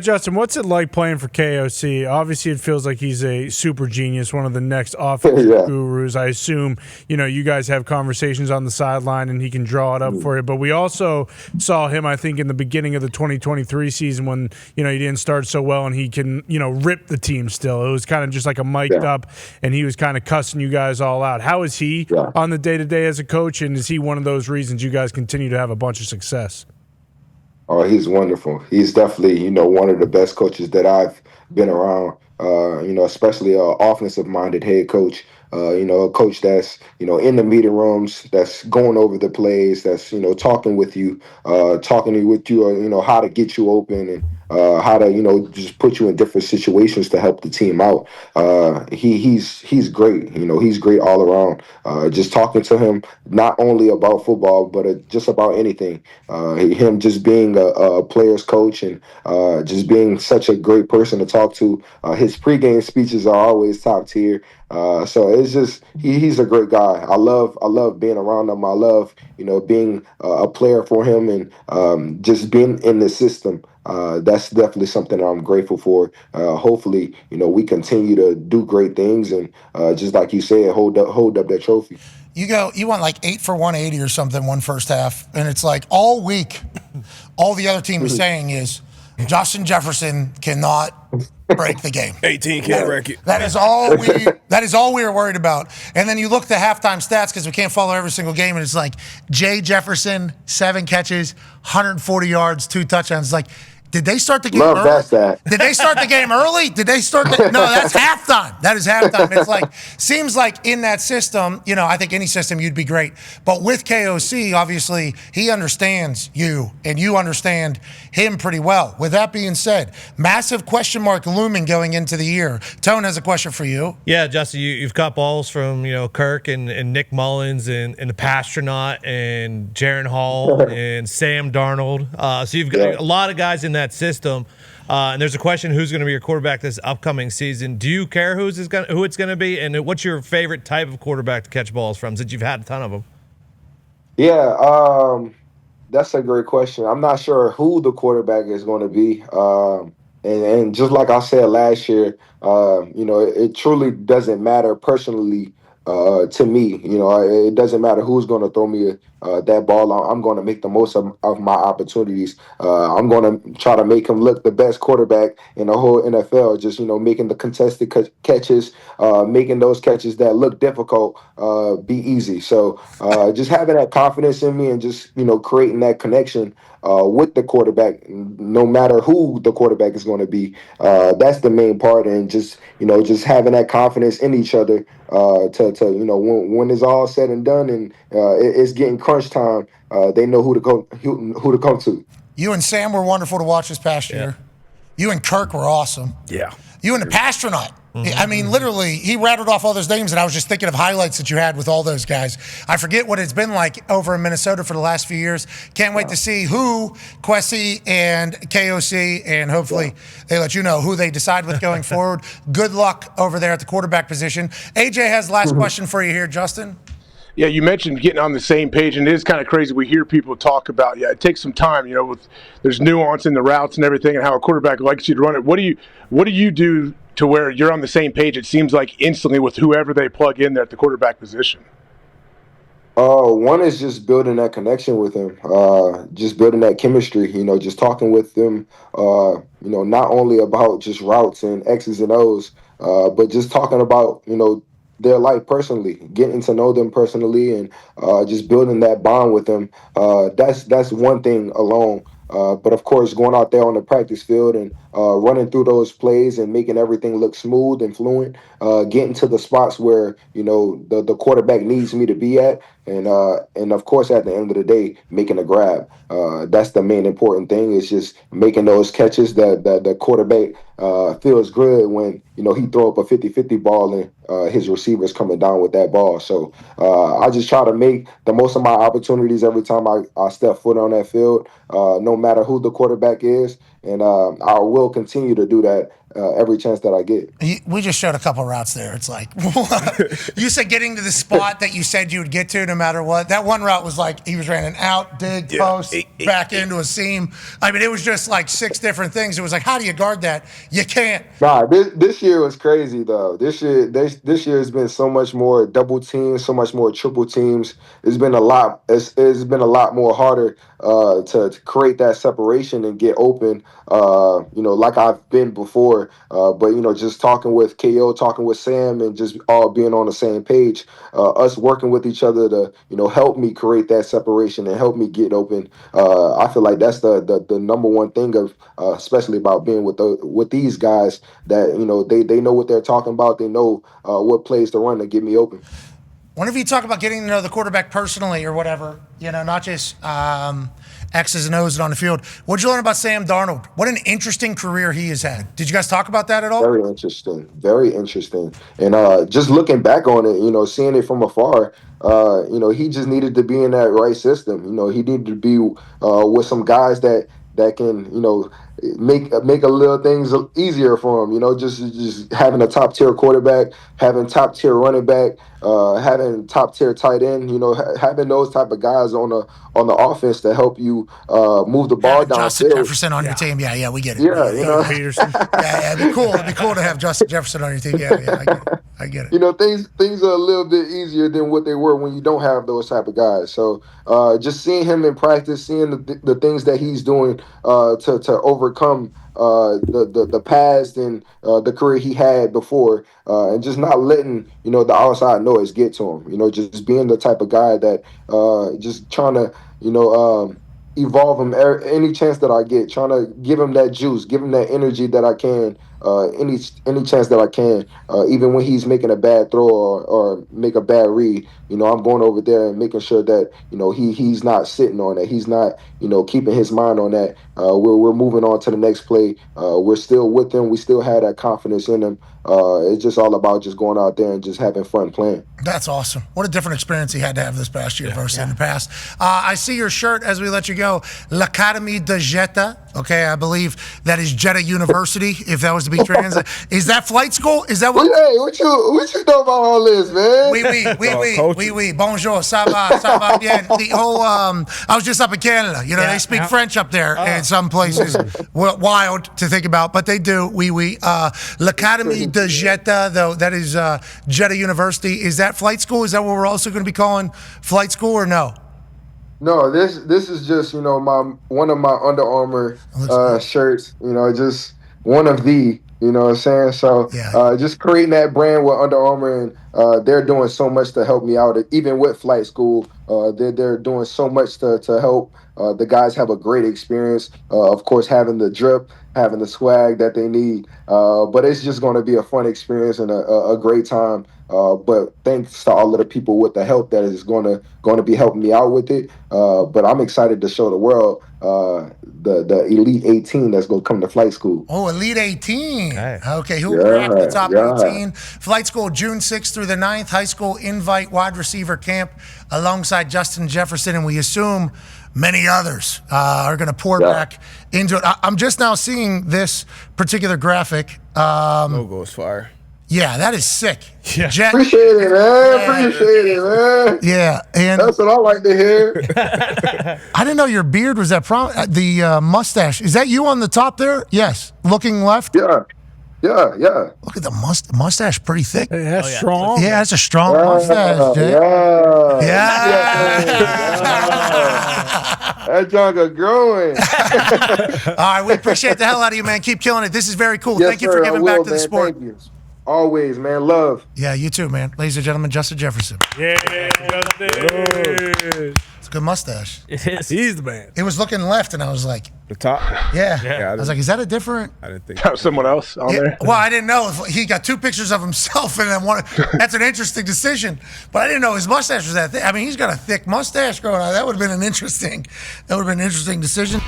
Justin, what's it like playing for KOC? Obviously, it feels like he's a super genius, one of the next offensive gurus. I assume, you guys have conversations on the sideline and he can draw it up for you. But we also saw him, I think, in the beginning of the 2023 season when, he didn't start so well and he can, rip the team still. It was kind of just like a mic'd up and he was kind of cussing you guys all out. How is he on the day-to-day as a coach, and is he one of those reasons you guys continue to have a bunch of success? Oh, he's wonderful. He's definitely, one of the best coaches that I've been around. Especially a offensive-minded head coach. A coach that's, in the meeting rooms, that's going over the plays, that's, talking with you, how to get you open and how to, just put you in different situations to help the team out. He's great. He's great all around. Just talking to him, not only about football, but just about anything. Him just being a player's coach and just being such a great person to talk to. His pregame speeches are always top tier. So it's just he's a great guy. I love being around him. I love being a player for him and just being in the system. That's definitely something that I'm grateful for. Hopefully, we continue to do great things and just like you said, hold up that trophy. You went like 8 for 180 or something one first half, and it's like all week, all the other team is saying is Justin Jefferson cannot break the game. 18 can't break it. That is all we were worried about. And then you look at the halftime stats because we can't follow every single game, and it's like Jay Jefferson, 7 catches, 140 yards, 2 touchdowns. It's like, did they start the game early? Did they start the game early? No, that's halftime. That is halftime. It's like, seems like in that system, I think any system you'd be great. But with KOC, obviously, he understands you and you understand him pretty well. With that being said, massive question mark looming going into the year. Tone has a question for you. Yeah, Justin, you've caught balls from, Kirk and Nick Mullins and the Pastronaut and Jaron Hall and Sam Darnold. So you've got a lot of guys in that system, and there's a question: who's going to be your quarterback this upcoming season? Do you care who it's going to be, and what's your favorite type of quarterback to catch balls from, since you've had a ton of them? Yeah, that's a great question. I'm not sure who the quarterback is going to be, and just like I said last year, it truly doesn't matter personally. To me, it doesn't matter who's going to throw me that ball. I'm going to make the most of my opportunities. I'm going to try to make him look the best quarterback in the whole NFL. Just making the contested catches, making those catches that look difficult be easy. So just having that confidence in me and just creating that connection with the quarterback, no matter who the quarterback is going to be. That's the main part, and just having that confidence in each other to when it's all said and done and it's getting crunch time, they know who to come to. You and Sam were wonderful to watch this past year. You and Kirk were awesome. Yeah. You and the Pastronaut. I mean, literally, he rattled off all those names, and I was just thinking of highlights that you had with all those guys. I forget what it's been like over in Minnesota for the last few years. Can't wait to see who Kwesi and KOC, and hopefully they let you know who they decide with going forward. Good luck over there at the quarterback position. AJ has the last question for you here, Justin. Yeah, you mentioned getting on the same page, and it is kind of crazy. We hear people talk about, it takes some time, there's nuance in the routes and everything and how a quarterback likes you to run it. What do you do to where you're on the same page, it seems like, instantly with whoever they plug in there at the quarterback position? One is just building that connection with him, just building that chemistry, just talking with them, not only about just routes and X's and O's, but just talking about, their life personally, getting to know them personally, and just building that bond with them. That's one thing alone. But of course, going out there on the practice field and running through those plays and making everything look smooth and fluent, getting to the spots where the quarterback needs me to be at, and of course, at the end of the day, making a grab. That's the main important thing. Is just making those catches that the quarterback feels good when he throw up a 50-50 ball and his receivers coming down with that ball. So I just try to make the most of my opportunities every time I step foot on that field, no matter who the quarterback is, and I will continue to do that every chance that I get. We just showed a couple routes there. It's like, you said getting to the spot that you said you would get to no matter what. That one route was like he was running out, dig, post, back into a seam. I mean, it was just like 6 different things. It was like, how do you guard that? You can't. Nah, this year was crazy though. This year has been so much more double teams, so much more triple teams. It's been a lot. It's been a lot more harder to create that separation and get open. Like I've been before. But just talking with KO, talking with Sam, and just all being on the same page. Us working with each other to help me create that separation and help me get open. I feel like that's the number one thing of especially about being with these guys that they know what they're talking about. They know what plays to run to get me open. Whenever you talk about getting to know the quarterback personally or whatever, not just X's and O's on the field, what'd you learn about Sam Darnold? What an interesting career he has had. Did you guys talk about that at all? Very interesting. Very interesting. And just looking back on it, seeing it from afar, he just needed to be in that right system. He needed to be with some guys that can, make a little things easier for him. Just having a top tier quarterback, having top tier running back, having top tier tight end. Having those type of guys on the offense to help you move the ball down. Justin Jefferson on your team. Yeah, we get it. Yeah, Peterson. Yeah, it'd be cool. It'd be cool to have Justin Jefferson on your team. Yeah, I get it. Things are a little bit easier than what they were when you don't have those type of guys. So just seeing him in practice, seeing the things that he's doing to overcome the past and the career he had before, and just not letting the outside noise get to him. Just being the type of guy that just trying to evolve him any chance that I get, trying to give him that juice, give him that energy that I can, any chance that I can, even when he's making a bad throw or make a bad read. I'm going over there and making sure that he's not sitting on that, he's not keeping his mind on that. We're moving on to the next play. We're still with him. We still have that confidence in him. It's just all about just going out there and just having fun playing. That's awesome. What a different experience he had to have this past year versus in the past. I see your shirt as we let you go. L'Académie de Jetta. Okay, I believe that is Jeddah University, if that was to be translated. Is that flight school? Is that what? Hey, what you know about all this, man? Oui. Bonjour, ça va bien. The whole, I was just up in Canada. They speak French up there in some places. Wild to think about, but they do. Oui. L'Académie de Jetta, though, that is Jeddah University. Is that flight school? Is that what we're also going to be calling flight school, or no? No, this is just one of my Under Armour shirts. Just one of the. You know what I'm saying? So just creating that brand with Under Armour, and they're doing so much to help me out. Even with flight school, they're doing so much to help the guys have a great experience. Of course, having the drip, having the swag that they need. But it's just going to be a fun experience and a great time. But thanks to all of the people with the help that is going to be helping me out with it. But I'm excited to show the world the Elite 18 that's going to come to flight school. Oh, Elite 18. Okay, who cracked the top 18? Flight school June 6th through the 9th. High school invite wide receiver camp alongside Justin Jefferson, and we assume many others are going to pour back into it. I'm just now seeing this particular graphic. Logo's fire. Yeah, that is sick. Yeah. Appreciate it, man. Yeah, and that's what I like to hear. I didn't know your beard was that the mustache. Is that you on the top there? Yes. Looking left? Yeah. Look at the mustache, pretty thick. Hey, that's strong. Yeah, that's a strong mustache, Jay. Yeah. That junk are growing. All right, we appreciate the hell out of you, man. Keep killing it. This is very cool. Yes, Thank you for giving back to the sport. Thank you. Always, man. Love. Yeah, you too, man. Ladies and gentlemen, Justin Jefferson. Yeah, Justin. It's a good mustache. It is. He's the man. It was looking left, and I was like, the top? Yeah. I was like, is that a different? I didn't think that was someone else on there. Well, I didn't know if he got 2 pictures of himself, and then one. That's an interesting decision. But I didn't know his mustache was that thick. I mean, he's got a thick mustache growing out. That would have been an interesting decision.